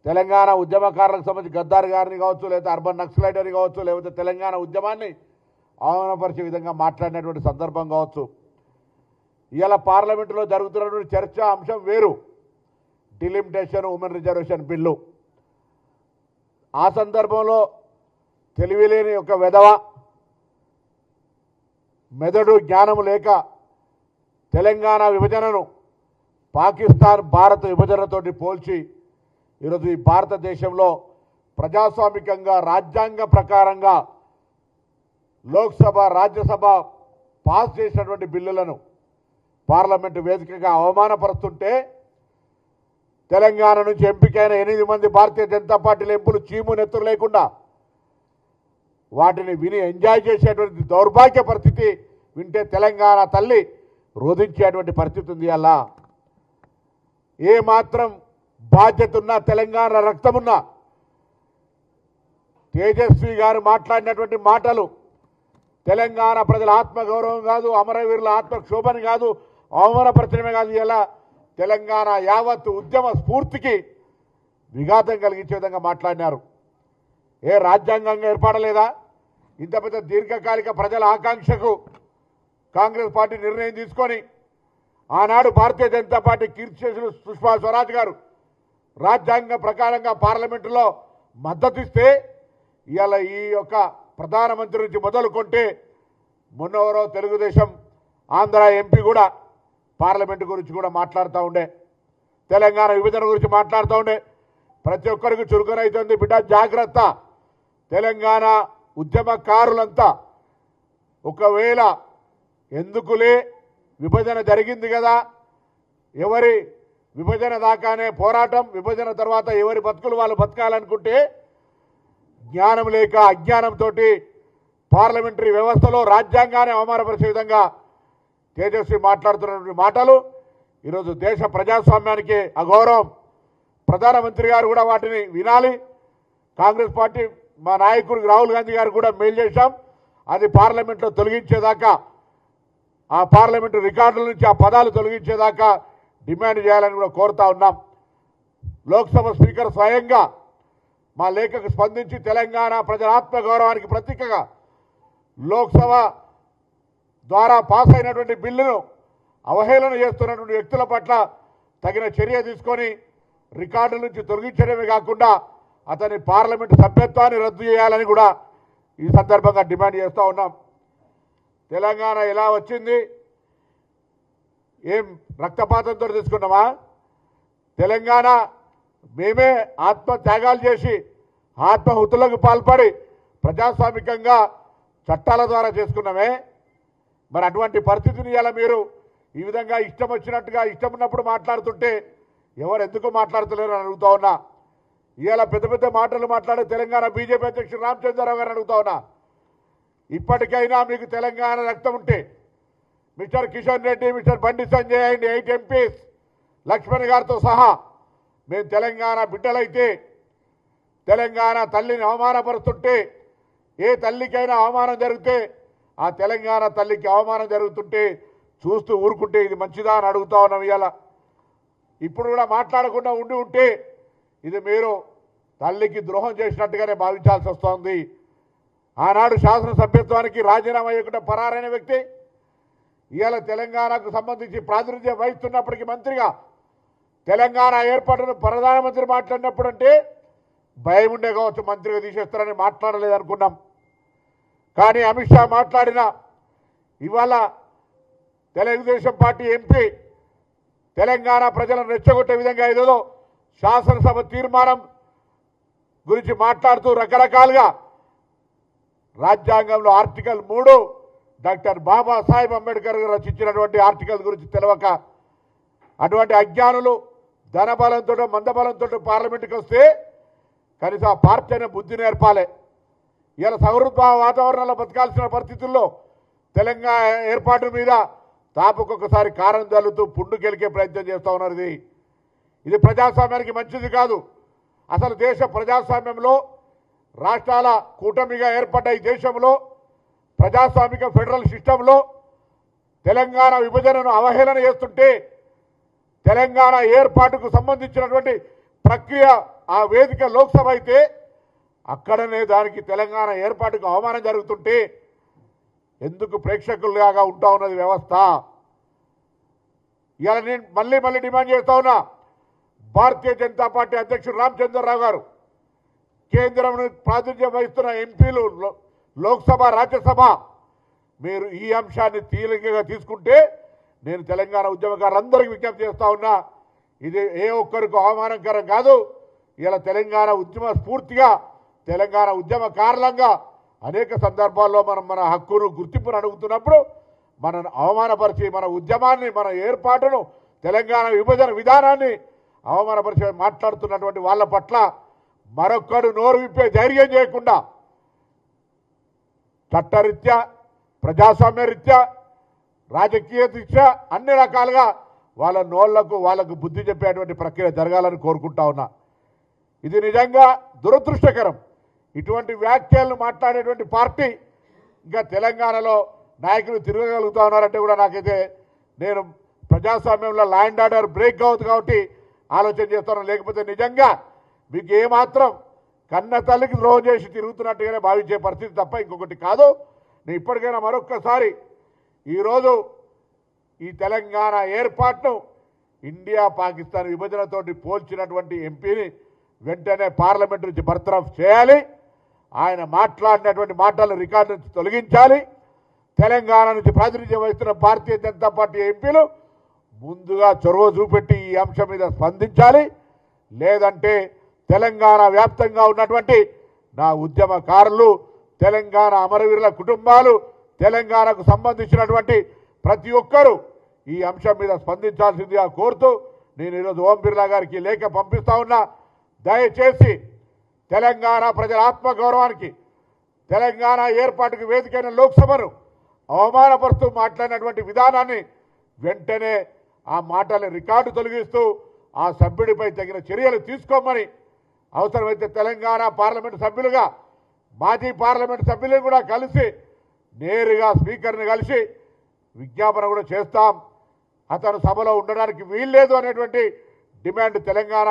తెలంగాణ ఉద్యమకారులకు సంబంధించి గద్దార్ గారిని కావచ్చు, లేదా అర్బన్ నక్సలైట్ అని కావచ్చు, లేకపోతే తెలంగాణ ఉద్యమాన్ని అవమానపరిచే విధంగా మాట్లాడినటువంటి సందర్భం కావచ్చు. ఇవాళ పార్లమెంటులో జరుగుతున్నటువంటి చర్చ అంశం వేరు, డిలిమిటేషన్ ఉమెన్ రిజర్వేషన్ బిల్లు. ఆ సందర్భంలో తెలివిలేని ఒక వెధవ, మెదడు జ్ఞానం లేక తెలంగాణ విభజనను పాకిస్తాన్ భారత విభజనతోటి పోల్చి ఈరోజు ఈ భారతదేశంలో ప్రజాస్వామికంగా రాజ్యాంగ ప్రకారంగా లోక్సభ రాజ్యసభ పాస్ చేసినటువంటి బిల్లులను పార్లమెంటు వేదికగా అవమానపరుస్తుంటే తెలంగాణ నుంచి ఎంపికైన 8 మంది భారతీయ జనతా పార్టీల ఎంపులు చీము నెత్తురు లేకుండా వాటిని విని ఎంజాయ్ చేసేటువంటి దౌర్భాగ్య పరిస్థితి వింటే తెలంగాణ తల్లి రోధించేటువంటి పరిస్థితి ఉంది. అలా ఏమాత్రం బాధ్యత ఉన్న తెలంగాణ రక్తమున్న తేజస్వి గారు మాట్లాడినటువంటి మాటలు తెలంగాణ ప్రజల ఆత్మగౌరవం కాదు, అమరవీరుల ఆత్మక్షోభని కాదు, అవమానపరచడమే కాదు, ఇలా తెలంగాణ యావత్ ఉద్యమ స్ఫూర్తికి విఘాతం కలిగించే విధంగా మాట్లాడినారు. ఏ రాజ్యాంగంగా ఏర్పడలేదా? ఇంత పెద్ద దీర్ఘకాలిక ప్రజల ఆకాంక్షకు కాంగ్రెస్ పార్టీ నిర్ణయం తీసుకొని ఆనాడు భారతీయ జనతా పార్టీ కీర్తిశేషులు సుష్మా స్వరాజ్ గారు రాజ్యాంగ ప్రకారంగా పార్లమెంటులో మద్దతిస్తే ఇవాళ ఈ యొక్క ప్రధానమంత్రి నుంచి మొదలుకొంటే మొన్నవరో తెలుగుదేశం ఆంధ్ర ఎంపీ కూడా పార్లమెంటు గురించి కూడా మాట్లాడుతూ ఉండే, తెలంగాణ విభజన గురించి మాట్లాడుతూ ఉండే. ప్రతి ఒక్కరికి చురుకునైతుంది బిడ్డ, జాగ్రత్త. తెలంగాణ ఉద్యమకారులంతా ఒకవేళ ఎందుకులే విభజన జరిగింది కదా, ఎవరి విభజన దాకానే పోరాటం, విభజన తర్వాత ఎవరి బతుకులు వాళ్ళు బతకాలనుకుంటే జ్ఞానం లేక అజ్ఞానంతో పార్లమెంటరీ వ్యవస్థలో రాజ్యాంగాన్ని అవమానపరిచే విధంగా తేజస్వి మాట్లాడుతున్నటువంటి మాటలు ఈరోజు దేశ ప్రజాస్వామ్యానికి అగౌరవం. ప్రధానమంత్రి గారు కూడా వాటిని వినాలి. కాంగ్రెస్ పార్టీ మా నాయకుడు రాహుల్ గాంధీ గారు కూడా మెయిల్ చేశాం, అది పార్లమెంట్లో తొలగించేదాకా, ఆ పార్లమెంటు రికార్డుల నుంచి ఆ పదాలు తొలగించేదాకా డిమాండ్ చేయాలని కూడా కోరుతా ఉన్నాం. లోక్సభ స్పీకర్ స్వయంగా మా లేఖకు స్పందించి తెలంగాణ ప్రజల ఆత్మగౌరవానికి ప్రతీకగా లోక్సభ ద్వారా పాస్ అయినటువంటి బిల్లును అవహేళన చేస్తున్నటువంటి వ్యక్తుల పట్ల తగిన చర్య తీసుకొని రికార్డుల నుంచి తొలగించడమే కాకుండా అతని పార్లమెంటు సభ్యత్వాన్ని రద్దు చేయాలని కూడా ఈ సందర్భంగా డిమాండ్ చేస్తూ ఉన్నాం. తెలంగాణ ఎలా వచ్చింది? ఏం రక్తపాతంతో తీసుకున్నామా? తెలంగాణ మేమే ఆత్మత్యాగాలు చేసి ఆత్మహుతులకు పాల్పడి ప్రజాస్వామికంగా చట్టాల ద్వారా చేసుకున్నామే. మరి అటువంటి పరిస్థితిని ఇలా మీరు ఈ విధంగా ఇష్టం వచ్చినట్టుగా ఇష్టం ఉన్నప్పుడు మాట్లాడుతుంటే ఎవరు ఎందుకు మాట్లాడుతలేరు అని అడుగుతా ఉన్నా. ఇవాళ పెద్ద పెద్ద మాటలు మాట్లాడే తెలంగాణ బీజేపీ అధ్యక్షుడు రామచంద్రరావు గారిని అడుగుతా ఉన్నా, ఇప్పటికైనా మీకు తెలంగాణ రక్తం ఉంటే mister Kishan Reddy, mister Bandi Sanjay and 8 MPs Laxman గారితో సహా మేము తెలంగాణ బిడ్డలైతే తెలంగాణ తల్లిని అవమానపరుస్తుంటే, ఏ తల్లికైనా అవమానం జరిగితే ఆ తెలంగాణ తల్లికి అవమానం జరుగుతుంటే చూస్తూ ఊరుకుంటే ఇది మంచిదా అని అడుగుతా ఉన్నాం. ఇవాళ ఇప్పుడు కూడా మాట్లాడకుండా ఉండి ఉంటే ఇది మీరు తల్లికి ద్రోహం చేసినట్టుగానే భావించాల్సి వస్తోంది. ఆనాడు శాసనసభ్యత్వానికి రాజీనామా చేయకుండా పరారైన వ్యక్తి ఇవాళ తెలంగాణకు సంబంధించి ప్రాతినిధ్యం వహిస్తున్నప్పటికీ మంత్రిగా తెలంగాణ ఏర్పాటును ప్రధానమంత్రి మాట్లాడినప్పుడు అంటే భయం ఉండే కావచ్చు, మంత్రిగా తీసేస్తారని మాట్లాడలేదు అనుకున్నాం. కానీ అమిత్ షా మాట్లాడిన ఇవాళ తెలుగుదేశం పార్టీ ఎంపీ తెలంగాణ ప్రజలను రెచ్చగొట్టే విధంగా ఏదో శాసనసభ తీర్మానం గురించి మాట్లాడుతూ రకరకాలుగా రాజ్యాంగంలో ఆర్టికల్ 3 డాక్టర్ బాబాసాహెబ్ అంబేద్కర్ గారు రచించినటువంటి ఆర్టికల్ గురించి తెలవక అటువంటి అజ్ఞానులు ధనబలంతో మందబలంతో పార్లమెంటుకి వస్తే కనీసం ఆ పార్టీ అనే బుద్ధి నేర్పాలి. ఇలా సౌహృద వాతావరణంలో బతకాల్సిన పరిస్థితుల్లో తెలంగాణ ఏర్పాటు మీద తాపుకొకసారి కారం జల్లుతూ పుండు గెలికే ప్రయత్నం చేస్తూ ఉన్నారు. ఇది ప్రజాస్వామ్యానికి మంచిది కాదు. అసలు దేశ ప్రజాస్వామ్యంలో రాష్ట్రాల కూటమిగా ఏర్పడ్డ ఈ దేశంలో ప్రజాస్వామిక ఫెడరల్ సిస్టంలో తెలంగాణ విభజనను అవహేళన చేస్తుంటే తెలంగాణ ఏర్పాటుకు సంబంధించినటువంటి ప్రక్రియ ఆ వేదిక లోక్సభ అయితే అక్కడనే దానికి తెలంగాణ ఏర్పాటుకు అవమానం జరుగుతుంటే ఎందుకు ప్రేక్షకులుగా ఉంటా ఉన్నది వ్యవస్థ? ఇవాళ నేను మళ్ళీ డిమాండ్ చేస్తా ఉన్నా, భారతీయ జనతా పార్టీ అధ్యక్షుడు రామచంద్రరావు గారు, కేంద్రం ప్రాతినిధ్యం వహిస్తున్న ఎంపీలు, లోక్సభ రాజ్యసభ, మీరు ఈ అంశాన్ని తీవ్రంగా తీసుకుంటే నేను తెలంగాణ ఉద్యమకారులందరికీ విజ్ఞప్తి చేస్తా ఉన్నా, ఇది ఏ ఒక్కరికి అవమానకరం కాదు. ఇలా తెలంగాణ ఉద్యమ స్ఫూర్తిగా తెలంగాణ ఉద్యమకారులంగా అనేక సందర్భాల్లో మనం మన హక్కును గుర్తింపును అడుగుతున్నప్పుడు మనను అవమానపరిచి మన ఉద్యమాన్ని, మన ఏర్పాటును, తెలంగాణ విభజన విధానాన్ని అవమానపరిచి మాట్లాడుతున్నటువంటి వాళ్ళ పట్ల మరొక్కడు నోరు విప్పే ధైర్యం చేయకుండా చట్టరీత్యా, ప్రజాస్వామ్య రీత్యా, రాజకీయ రీత్యా అన్ని రకాలుగా వాళ్ళ నోళ్లకు వాళ్ళకు బుద్ధి చెప్పేటువంటి ప్రక్రియ జరగాలని కోరుకుంటా ఉన్నా. ఇది నిజంగా దురదృష్టకరం. ఇటువంటి వ్యాఖ్యలను మాట్లాడేటువంటి పార్టీ ఇంకా తెలంగాణలో నాయకులు తిరగగలుగుతా ఉన్నారంటే కూడా నాకైతే, నేను ప్రజాస్వామ్యంలో లా అండ్ ఆర్డర్ బ్రేక్ అవుతుంది కాబట్టి ఆలోచన చేస్తాను. లేకపోతే నిజంగా మీకు ఏమాత్రం కన్న తల్లికి ద్రోహం చేసి తిరుగుతున్నట్టుగానే భావించే పరిస్థితి తప్ప ఇంకొకటి కాదు. నేను ఇప్పటికైనా మరొక్కసారి ఈరోజు ఈ తెలంగాణ ఏర్పాటును ఇండియా పాకిస్తాన్ విభజనతోటి పోల్చినటువంటి ఎంపీని వెంటనే పార్లమెంట్ నుంచి బర్తరఫ్ చేయాలి. ఆయన మాట్లాడినటువంటి మాటలు రికార్డు నుంచి తొలగించాలి. తెలంగాణ నుంచి ప్రాతినిధ్యం వహిస్తున్న భారతీయ జనతా పార్టీ ఎంపీలు ముందుగా చొరవ చూపెట్టి ఈ అంశం మీద స్పందించాలి. లేదంటే తెలంగాణ వ్యాప్తంగా ఉన్నటువంటి నా ఉద్యమకారులు, తెలంగాణ అమరవీరుల కుటుంబాలు, తెలంగాణకు సంబంధించినటువంటి ప్రతి ఒక్కరూ ఈ అంశం మీద స్పందించాల్సిందిగా కోరుతూ నేను ఈరోజు ఓం బిర్లా గారికి లేఖ పంపిస్తా ఉన్నా. దయచేసి తెలంగాణ ప్రజల ఆత్మగౌరవానికి, తెలంగాణ ఏర్పాటుకు వేదికైన లోక్సభను అవమానపరుస్తూ మాట్లాడినటువంటి విధానాన్ని వెంటనే ఆ మాటలను రికార్డు తొలగిస్తూ ఆ సభ్యుడిపై తగిన చర్యలు తీసుకోమని, అవసరమైతే తెలంగాణ పార్లమెంటు సభ్యులుగా మాజీ పార్లమెంటు సభ్యులను కూడా కలిసి నేరుగా స్పీకర్ని కలిసి విజ్ఞాపన కూడా చేస్తాం. అతను సభలో ఉండడానికి వీల్లేదు అనేటువంటి డిమాండ్ తెలంగాణ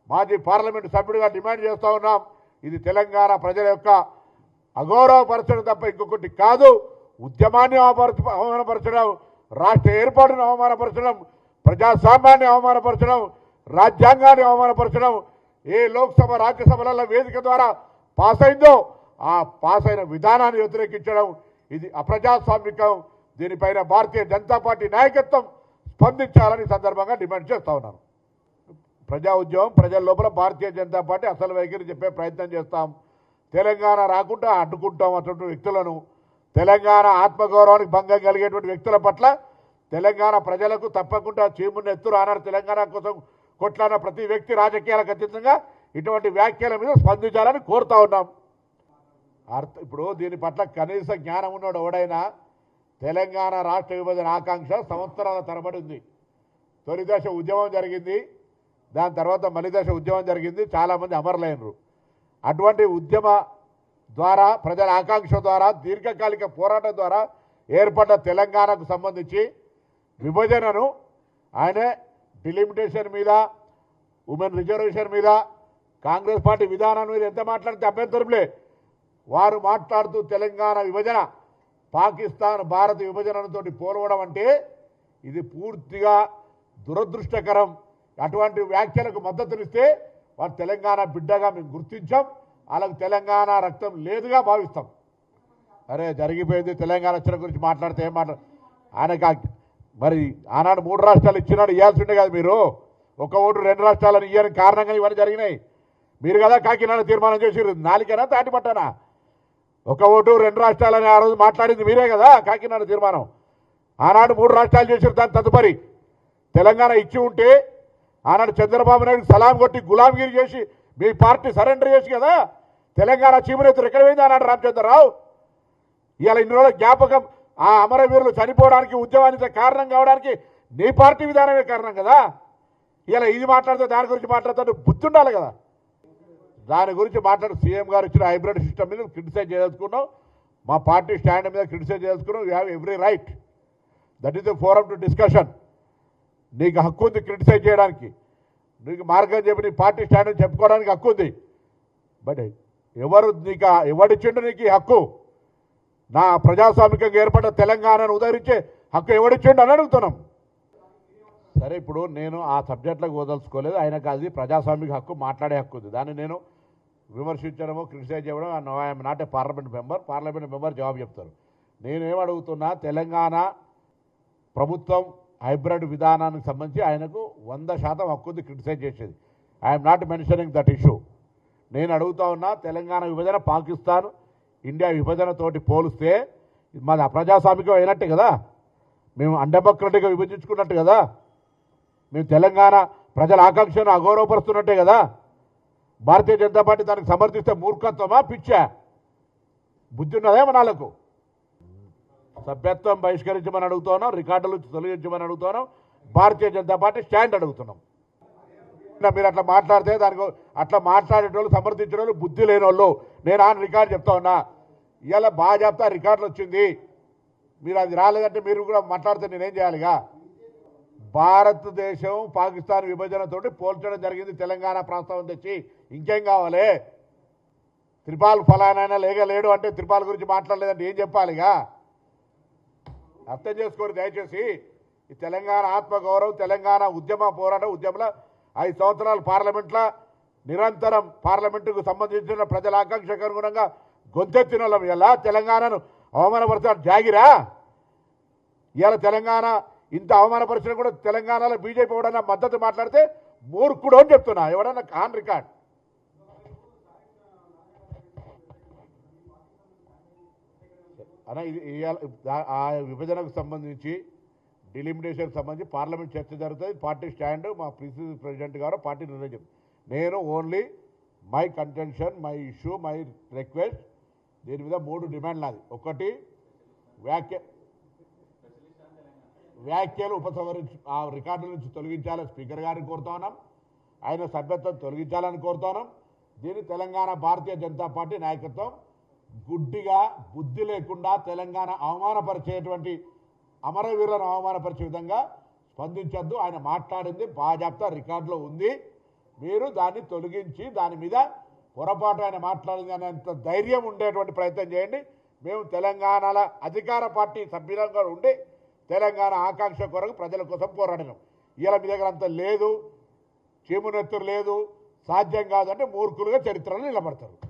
మాజీ పార్లమెంటు సభ్యుడిగా డిమాండ్ చేస్తూ ఉన్నాం. ఇది తెలంగాణ ప్రజల యొక్క అగౌరవపరచడం తప్ప ఇంకొకటి కాదు. ఉద్యమాన్ని అవమానపరచడం, రాష్ట్ర ఏర్పాటును అవమానపరచడం, ప్రజాస్వామ్యాన్ని అవమానపరచడం, రాజ్యాంగాన్ని అవమానపరచడం, ఏ లోక్సభ రాజ్యసభలలో వేదిక ద్వారా పాస్ అయిందో ఆ పాస్ అయిన విధానాన్ని వ్యతిరేకించడం ఇది అప్రజాస్వామికం. దీనిపైన భారతీయ జనతా పార్టీ నాయకత్వం స్పందించాలని సందర్భంగా డిమాండ్ చేస్తూ ఉన్నాను. ప్రజా ఉద్యమం ప్రజల లోపల భారతీయ జనతా పార్టీ అసలు వైఖరి చెప్పే ప్రయత్నం చేస్తాం. తెలంగాణ రాకుండా అడ్డుకుంటాం అటువంటి వ్యక్తులను. తెలంగాణ ఆత్మగౌరవానికి భంగం కలిగేటువంటి వ్యక్తుల పట్ల తెలంగాణ ప్రజలకు తప్పకుండా చీమున్న ఎత్తురు ఆనాడు తెలంగాణ కోసం కొట్లాడిన ప్రతి వ్యక్తి రాజకీయాలకు అతీతంగా ఇటువంటి వ్యాఖ్యల మీద స్పందించాలని కోరుతా ఉన్నాం. ఇప్పుడు దీని పట్ల కనీస జ్ఞానం ఉన్నాడు ఎవడైనా, తెలంగాణ రాష్ట్ర విభజన ఆకాంక్ష సంవత్సరాల తరబడి ఉంది. తొలి దశ ఉద్యమం జరిగింది, దాని తర్వాత మలి దశ ఉద్యమం జరిగింది, చాలామంది అమరులైనరు. అటువంటి ఉద్యమ ద్వారా, ప్రజల ఆకాంక్ష ద్వారా, దీర్ఘకాలిక పోరాటం ద్వారా ఏర్పడ్డ తెలంగాణకు సంబంధించి విభజనను ఆయన డిలిమిటేషన్ మీద, ఉమెన్ రిజర్వేషన్ మీద, కాంగ్రెస్ పార్టీ విధానం మీద ఎంత మాట్లాడితే అభ్యంతరంలే. వారు మాట్లాడుతూ తెలంగాణ విభజన పాకిస్తాన్ భారత విభజనతో పోలవడం అంటే ఇది పూర్తిగా దురదృష్టకరం. అటువంటి వ్యాఖ్యలకు మద్దతునిస్తే వారు తెలంగాణ బిడ్డగా మేము గుర్తించాం, వాళ్ళకు తెలంగాణ రక్తం లేదుగా భావిస్తాం. అరే జరిగిపోయింది, తెలంగాణ వచ్చిన గురించి మాట్లాడితే ఏం ఆయనకు మరి ఆనాడు 3 రాష్ట్రాలు ఇచ్చినాడు, ఇవ్వాల్సి ఉండే కదా. మీరు ఒక ఓటు 2 రాష్ట్రాలను ఇవ్వని కారణంగా ఇవన్నీ జరిగినాయి. మీరు కదా కాకినాడ తీర్మానం చేసిరు, నాలుగైనా తాటిపట్టానా? ఒక ఓటు 2 రాష్ట్రాలని ఆ రోజు మాట్లాడింది మీరే కదా కాకినాడ తీర్మానం. ఆనాడు 3 రాష్ట్రాలు చేసిరు. దాని తదుపరి తెలంగాణ ఇచ్చి ఉంటే ఆనాడు చంద్రబాబు నాయుడు సలాం కొట్టి గులాంగిరి చేసి మీ పార్టీ సరెండర్ చేసి కదా తెలంగాణ చీమనేతులు ఎక్కడ పోయింది ఆనాడు రామచంద్రరావు. ఇవాళ ఇన్ని రోజుల జ్ఞాపకం, ఆ అమరవీరులు చనిపోవడానికి, ఉద్యమానికి కారణం కావడానికి నీ పార్టీ విధానమే కారణం కదా. ఇలా ఇది మాట్లాడితే దాని గురించి మాట్లాడుతుంటే బుద్ధి ఉండాలి కదా. దాని గురించి మాట్లాడు సీఎం గారు ఇచ్చిన హైబ్రిడ్ సిస్టమ్ మీద క్రిటిసైజ్ చేయదలుచుకున్నాం. మా పార్టీ స్టాండ్ మీద క్రిటిసైజ్ చేయదలుచుకున్నాం. You have every right, that is the forum to discussion. నీకు హక్కు ఉంది క్రిటిసైజ్ చేయడానికి. నీకు మార్గం చెప్పి నీ పార్టీ స్టాండ్ చెప్పుకోవడానికి హక్కు ఉంది. బట్ ఎవడిచ్చిండు నీకు ఈ హక్కు? నా ప్రజాస్వామికంగా ఏర్పడ్డ తెలంగాణను ఉదహరించే హక్కు ఎవడిచ్చిండు అని అడుగుతున్నాం. సరే, ఇప్పుడు నేను ఆ సబ్జెక్టులకు వదలుచుకోలేదు. ఆయనకు అది ప్రజాస్వామిక హక్కు, మాట్లాడే హక్కు ఉంది. దాన్ని నేను విమర్శించడమో క్రిటిసైజ్ చేయడం, I'm not a parliament member జవాబు చెప్తారు. నేనేమడుగుతున్నా, తెలంగాణ ప్రభుత్వం హైబ్రిడ్ విధానానికి సంబంధించి ఆయనకు 100% హక్కు ఉంది క్రిటిసైజ్ చేసేది. I'm not mentioning that issue. నేను అడుగుతా ఉన్నా, తెలంగాణ విభజన పాకిస్తాన్ ఇండియా విభజనతోటి పోలిస్తే మాది అప్రజాస్వామికం అయినట్టే కదా, మేము అన్డెమోక్రటిక్గా విభజించుకున్నట్టు కదా, మేము తెలంగాణ ప్రజల ఆకాంక్షను అగౌరవపరుస్తున్నట్టే కదా. భారతీయ జనతా పార్టీ దానికి సమర్థిస్తే మూర్ఖత్వమా, పిచ్చా? బుద్ధి ఉన్నదే మనాలకు? సభ్యత్వం బహిష్కరించమని అడుగుతున్నాం, రికార్డులు తొలగించమని అడుగుతున్నాం, భారతీయ జనతా పార్టీ స్టాండ్ అడుగుతున్నాం. మీరు అట్లా మాట్లాడితే దానికి అట్లా మాట్లాడేటోళ్ళు, సమర్థించిన వాళ్ళు బుద్ధి లేని వాళ్ళు. నేను ఆ రికార్డు చెప్తా ఉన్నా, ఇలా బాగా చెప్తా, రికార్డులు వచ్చింది, మీరు అది రాలేదంటే మీరు కూడా మాట్లాడితే నేనేం చేయాలిగా? భారతదేశం పాకిస్తాన్ విభజనతోటి పోల్చడం జరిగింది తెలంగాణ ప్రస్తావన తెచ్చి. ఇంకేం కావాలి? త్రిపాల్ ఫలానైనా లేడు అంటే త్రిపాల్ గురించి మాట్లాడలేదంటే ఏం చెప్పాలిగా? అర్థం చేసుకోండి దయచేసి. ఈ తెలంగాణ ఆత్మగౌరవం, తెలంగాణ ఉద్యమంలో 5 సంవత్సరాలు పార్లమెంట్లో నిరంతరం పార్లమెంటుకు సంబంధించిన ప్రజల ఆకాంక్షకు అనుగుణంగా గొంతెత్తిన వాళ్ళం. ఇలా తెలంగాణను అవమానపరచాడు జాగిరా? ఇవాళ తెలంగాణ ఇంత అవమానపరిచిన కూడా తెలంగాణలో బీజేపీ ఎవడన్నా మద్దతు మాట్లాడితే మూర్ఖుడు అని చెప్తున్నా. ఎవడన్నా ఆన్ రికార్డ్. అలా ఇది ఆ విభజనకు సంబంధించి, డిలిమిటేషన్కి సంబంధించి పార్లమెంట్ చర్చ జరుగుతుంది. పార్టీ స్టాండ్ మా పిసిసి ప్రెసిడెంట్ గారు పార్టీ నిర్ణయం. నేను only my contention, my issue, my request, దీని మీద 3 డిమాండ్లు నాది. ఒకటి, వ్యాఖ్యలు ఉపసంహరించి ఆ రికార్డుల నుంచి తొలగించాలని స్పీకర్ గారిని కోరుతా ఉన్నాం. ఆయన సభ్యత్వం తొలగించాలని కోరుతా ఉన్నాం. దీన్ని తెలంగాణ భారతీయ జనతా పార్టీ నాయకత్వం గుడ్డిగా, బుద్ధి లేకుండా తెలంగాణ అవమానపరిచేటువంటి, అమరవీరులను అవమానపరిచే విధంగా స్పందించొద్దు. ఆయన మాట్లాడింది బాజాప్తా రికార్డులో ఉంది. మీరు దాన్ని తొలగించి దాని మీద పొరపాటు ఆయన మాట్లాడింది అనేంత ధైర్యం ఉండేటువంటి ప్రయత్నం చేయండి. మేము తెలంగాణలో అధికార పార్టీ సభ్యులంగా ఉండి తెలంగాణ ఆకాంక్ష కొరకు ప్రజల కోసం పోరాడినాం. ఇలా మీ దగ్గర అంత లేదు, చీమునెత్తురు లేదు, సాధ్యం కాదంటే మూర్ఖులుగా చరిత్రలో నిలబడతారు.